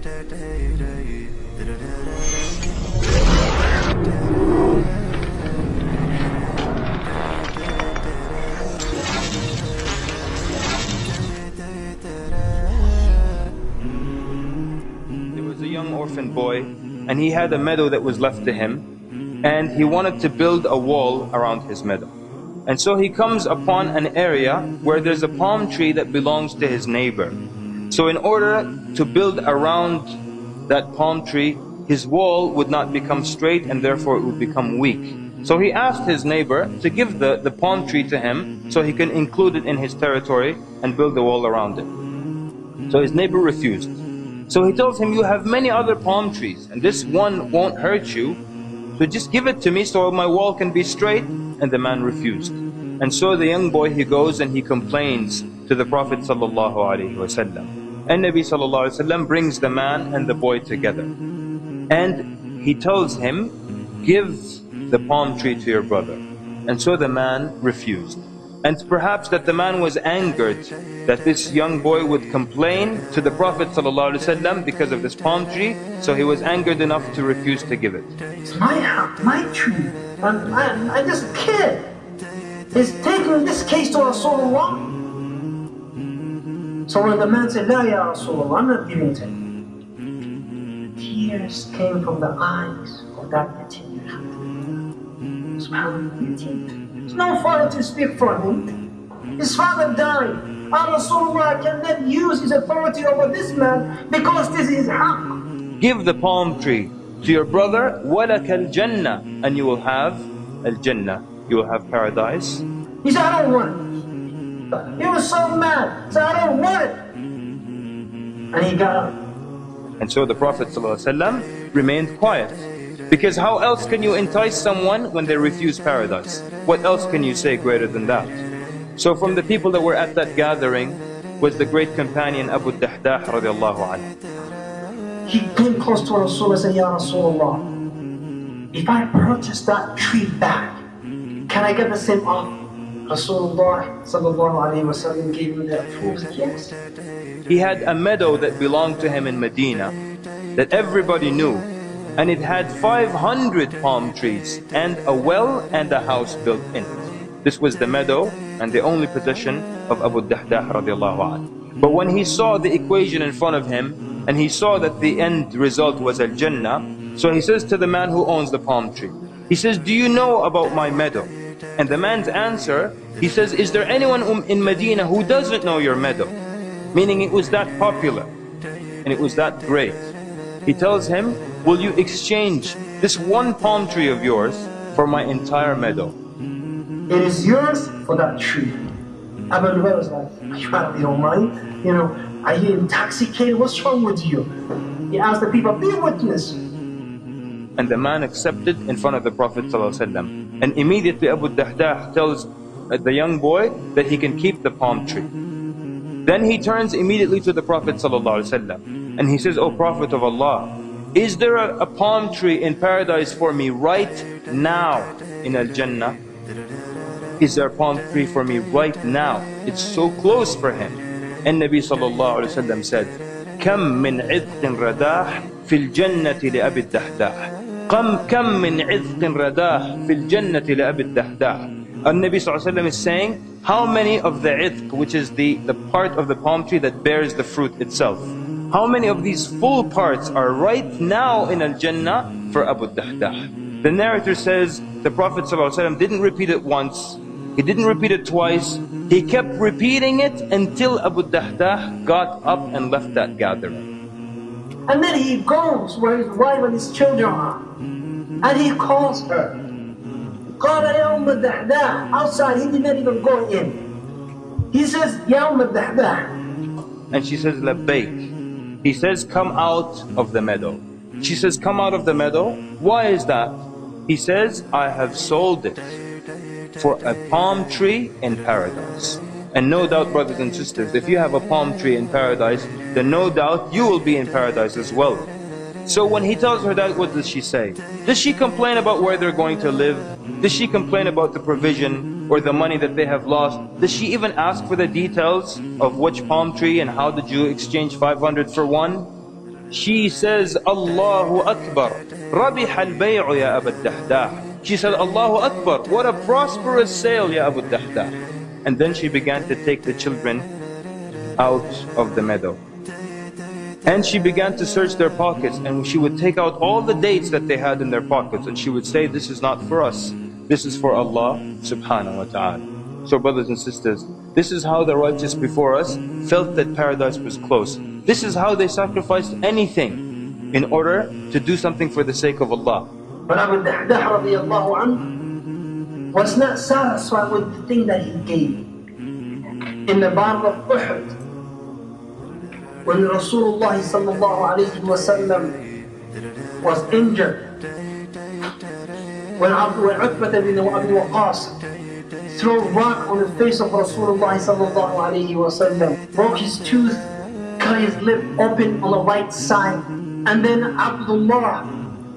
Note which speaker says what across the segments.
Speaker 1: A young orphan boy, and he had a meadow that was left to him, and he wanted to build a wall around his meadow. And so he comes upon an area where there's a palm tree that belongs to his neighbor. So in order to build around that palm tree, his wall would not become straight, and therefore it would become weak. So he asked his neighbor to give the palm tree to him so he can include it in his territory and build a wall around it. So his neighbor refused. So he tells him, you have many other palm trees, and this one won't hurt you, so just give it to me so my wall can be straight. And the man refused. And so the young boy, he goes and he complains to the Prophet ﷺ. And Nabi ﷺ brings the man and the boy together. And he tells him, give the palm tree to your brother. And so the man refused. And perhaps that the man was angered that this young boy would complain to the Prophet ﷺ because of this palm tree, so he was angered enough to refuse to give it.
Speaker 2: It's my house, my tree, and I'm just a kid. He's taking this case to Rasulullah. So when the man said, La ya Rasulullah, I'm not giving it to him, tears came from the eyes of that yatim. SubhanAllah, there's no father to speak for him. His father died. Rasulullah cannot use his authority over this man because this is haqq.
Speaker 1: Give the palm tree to your brother, وَلَكَ الْجَنَّةِ, and you will have al-Jannah, you will have paradise.
Speaker 2: He said, I don't want it. He was so mad, he said, I don't want it. And he got up.
Speaker 1: And so the Prophet ﷺ remained quiet. Because how else can you entice someone when they refuse paradise? What else can you say greater than that? So from the people that were at that gathering was the great companion Abu Dahdah radiallahu anhu.
Speaker 2: He came close to Rasulullah and said, Ya Rasulullah, if I purchase that tree back, can I get the same offer? Rasulullah sallallahu alayhi wa sallam gave him the approval, yes.
Speaker 1: He had a meadow that belonged to him in Medina that everybody knew. And it had 500 palm trees and a well and a house built in it. This was the meadow and the only possession of Abu Dahdah radiallahu anhu. But when he saw the equation in front of him and he saw that the end result was al-Jannah, so he says to the man who owns the palm tree, he says, do you know about my meadow? And the man's answer, he says, is there anyone in Medina who doesn't know your meadow? Meaning it was that popular and it was that great. He tells him, will you exchange this one palm tree of yours for my entire meadow?
Speaker 2: It is yours for that tree. Abu Bakr was like, you don't mind? You know, are you intoxicated? What's wrong with you? He asked the people, be a witness.
Speaker 1: And the man accepted in front of the Prophet ﷺ. And immediately Abu Dahdah tells the young boy that he can keep the palm tree. Then he turns immediately to the Prophet ﷺ and he says, O Prophet of Allah, is there a palm tree in paradise for me right now in Al-Jannah? Is there a palm tree for me right now? It's so close for him. And Nabi sallallahu alayhi wa sallam said, كم من عذق رداح في الجنة لأبي الدحداح كم من عذق رداح في الجنة لأبي الدحداح. And Nabi sallallahu alayhi wa sallam is saying, how many of the idq, which is the part of the palm tree that bears the fruit itself, how many of these full parts are right now in Al-Jannah for Abu Dahdah? The narrator says the Prophet ﷺ didn't repeat it once, he didn't repeat it twice, he kept repeating it until Abu Dahdah got up and left that gathering.
Speaker 2: And then he goes where his wife and his children are, and he calls her. قال يا أم الدحداح. Outside, he did not even go in. He says, يا أم الدحداح.
Speaker 1: And she says, لبيك. He says, come out of the meadow. She says, come out of the meadow. Why is that? He says, I have sold it for a palm tree in paradise. And no doubt, brothers and sisters, if you have a palm tree in paradise, then no doubt you will be in paradise as well. So when he tells her that, what does she say? Does she complain about where they're going to live? Does she complain about the provision or the money that they have lost? Does she even ask for the details of which palm tree and how did you exchange 500 for one? she says, Allahu Akbar, Rabih al-bay'u ya Abu Dahdah. She said, Allahu Akbar, what a prosperous sale, ya Abu Dahdah. And then she began to take the children out of the meadow. And she began to search their pockets, and she would take out all the dates that they had in their pockets, and she would say, this is not for us, this is for Allah subhanahu wa ta'ala. So brothers and sisters, this is how the righteous before us felt that paradise was close. This is how they sacrificed anything in order to do something for the sake of Allah.
Speaker 2: But Abu Dahdah radiallahu anhu was not satisfied with the thing that he gave. In the Battle of Uhud, when Rasulullah sallallahu alayhi wa sallam was injured, when Utbah bin Abi Waqqas threw a rock on the face of Rasulullah sallallahu alayhi wa sallam, broke his tooth, cut his lip open on the right side, and then Abdullah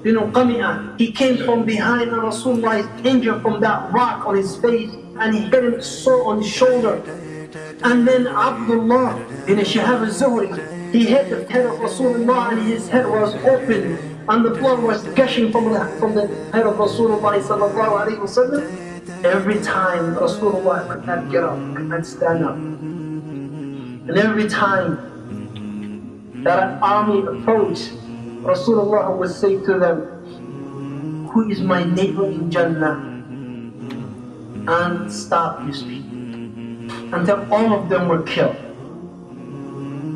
Speaker 2: bin Qami'ah, he came from behind and Rasulullah is injured from that rock on his face, and he hit him so on his shoulder. And then Abdullah bin Shihab al-Zuhri, he hit the head of Rasulullah and his head was open and the blood was gushing from the head of Rasulullah sallallahu alayhi wa sallam. Every time Rasulullah could not get up, could not stand up. And every time that an army approached, Rasulullah would say to them, who is my neighbor in Jannah? And stop his speech. Until all of them were killed.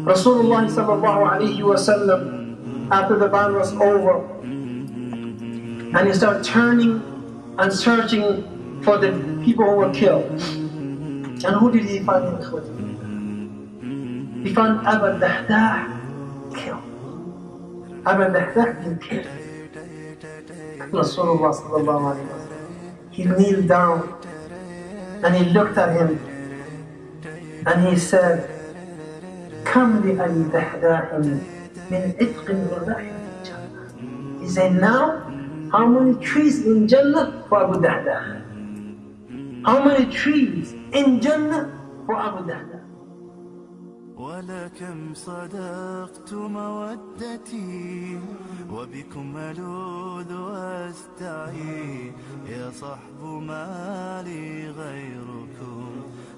Speaker 2: Rasulullah sallallahu alayhi wa sallam, after the battle was over, and he started turning and searching for the people who were killed. And who did he find in Ikhwati? He found Abu Dahdah killed. Abu Dahdah been killed. Rasulullah sallallahu alayhi wa sallam, he kneeled down and he looked at him and he said, Kam li Abi Dahdah min itqin wa rahim Jannah. He said, now, how many trees in Jannah for Abu Dahdah? How many trees in Jannah for Abu Dahdah?
Speaker 3: ولكم صدقت مودتي وبكم ألوذ وأستعي يا صحب ما لي غيركم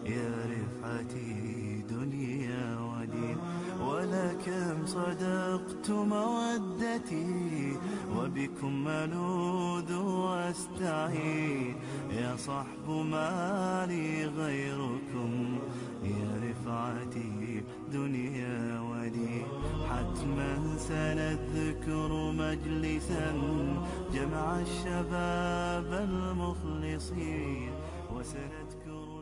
Speaker 3: يا رفعتي دنيا ودين ولكم صدقت مودتي وبكم ألوذ وأستعي يا صحب ما لي غيركم يا رفعتي دنيا ودين حتما سنذكر مجلسا جمع الشباب المخلصين وسنذكر